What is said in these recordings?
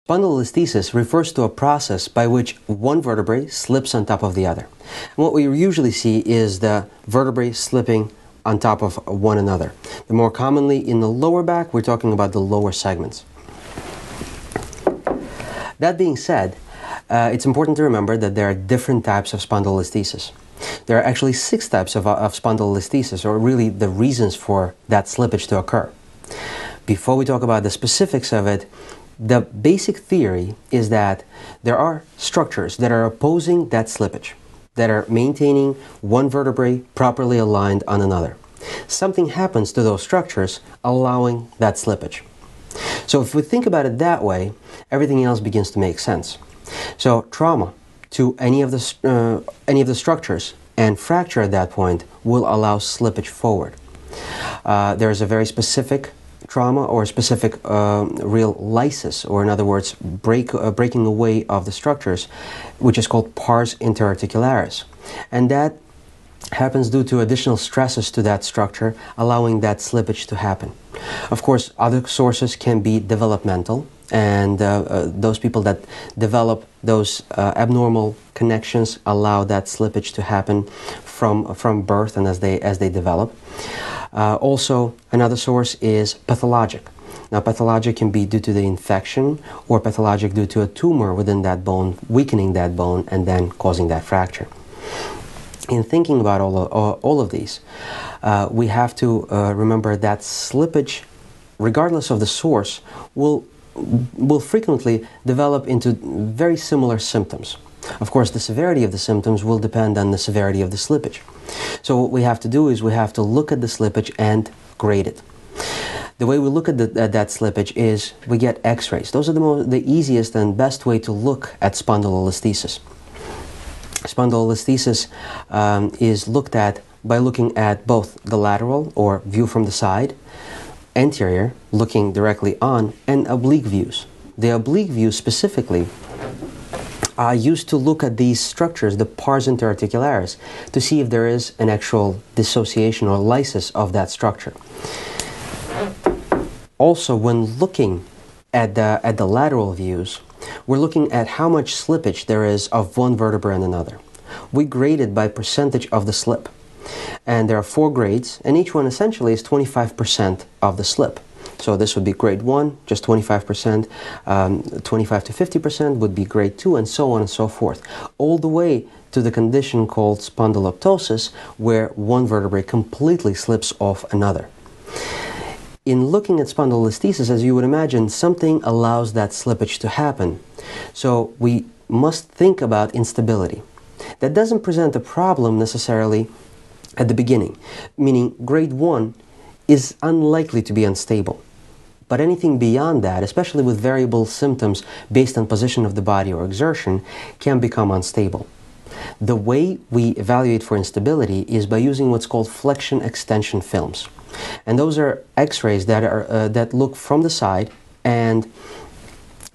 Spondylolisthesis refers to a process by which one vertebrae slips on top of the other. And what we usually see is the vertebrae slipping on top of one another. The more commonly in the lower back, we're talking about the lower segments. That being said, it's important to remember that there are different types of spondylolisthesis. There are actually 6 types of spondylolisthesis, or really the reasons for that slippage to occur. Before we talk about the specifics of it, the basic theory is that there are structures that are opposing that slippage, that are maintaining one vertebrae properly aligned on another. Something happens to those structures allowing that slippage. So if we think about it that way, everything else begins to make sense. So trauma to any of the structures and fracture at that point will allow slippage forward. There is a very specific trauma or specific real lysis, or in other words, breaking away of the structures, which is called pars interarticularis. And that happens due to additional stresses to that structure, allowing that slippage to happen. Of course, other sources can be developmental, and those people that develop those abnormal connections allow that slippage to happen from birth and as they develop. Also, another source is pathologic. Now, pathologic can be due to the infection or pathologic due to a tumor within that bone, weakening that bone and then causing that fracture. In thinking about all of these, we have to remember that slippage, regardless of the source, will frequently develop into very similar symptoms. Of course, the severity of the symptoms will depend on the severity of the slippage. So what we have to do is we have to look at the slippage and grade it. The way we look at that slippage is we get x-rays. Those are the easiest and best way to look at spondylolisthesis. Spondylolisthesis is looked at by looking at both the lateral, or view from the side, anterior, looking directly on, and oblique views. The oblique views specifically are used to look at these structures, the pars interarticularis, to see if there is an actual dissociation or lysis of that structure. Also, when looking at the lateral views, we're looking at how much slippage there is of one vertebra and another. We grade it by percentage of the slip. And there are 4 grades, and each one essentially is 25% of the slip. So this would be grade 1, just 25%, 25 to 50% would be grade 2, and so on and so forth, all the way to the condition called spondyloptosis, where one vertebrae completely slips off another. In looking at spondylolisthesis, as you would imagine, something allows that slippage to happen. So we must think about instability. That doesn't present a problem necessarily at the beginning, meaning grade 1 is unlikely to be unstable. But anything beyond that, especially with variable symptoms based on position of the body or exertion, can become unstable. The way we evaluate for instability is by using what's called flexion extension films. And those are x-rays that look from the side, and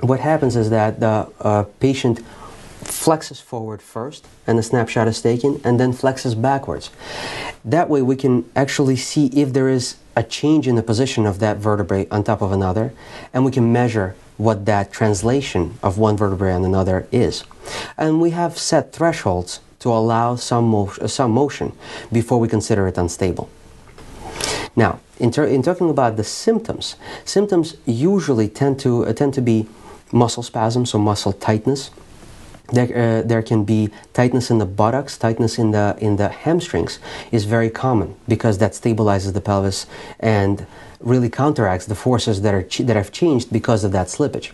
what happens is that the patient flexes forward first, and the snapshot is taken, and then flexes backwards. That way we can actually see if there is a change in the position of that vertebrae on top of another, and we can measure what that translation of one vertebrae on another is. And we have set thresholds to allow some motion before we consider it unstable. Now, in talking about the symptoms usually tend to be muscle spasms or muscle tightness. There can be tightness in the buttocks, tightness in the hamstrings is very common because that stabilizes the pelvis and really counteracts the forces that have changed because of that slippage.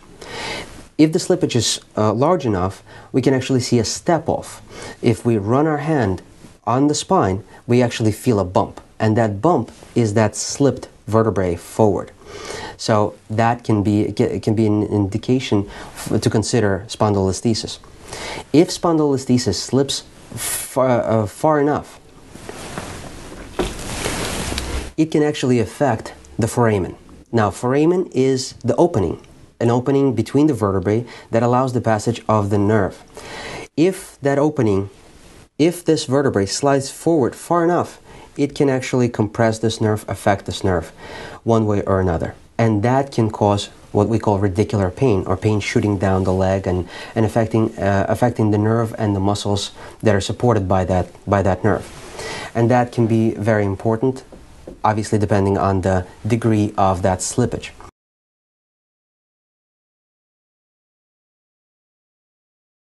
If the slippage is large enough, we can actually see a step off. If we run our hand on the spine, we actually feel a bump, and that bump is that slipped vertebrae forward. So that can be an indication to consider spondylolisthesis. If spondylolisthesis slips far enough, it can actually affect the foramen. Now, foramen is the opening, an opening between the vertebrae that allows the passage of the nerve. If this vertebrae slides forward far enough, it can actually compress this nerve, affect this nerve, one way or another. And that can cause what we call radicular pain, or pain shooting down the leg and affecting the nerve and the muscles that are supported by that nerve. And that can be very important, obviously depending on the degree of that slippage.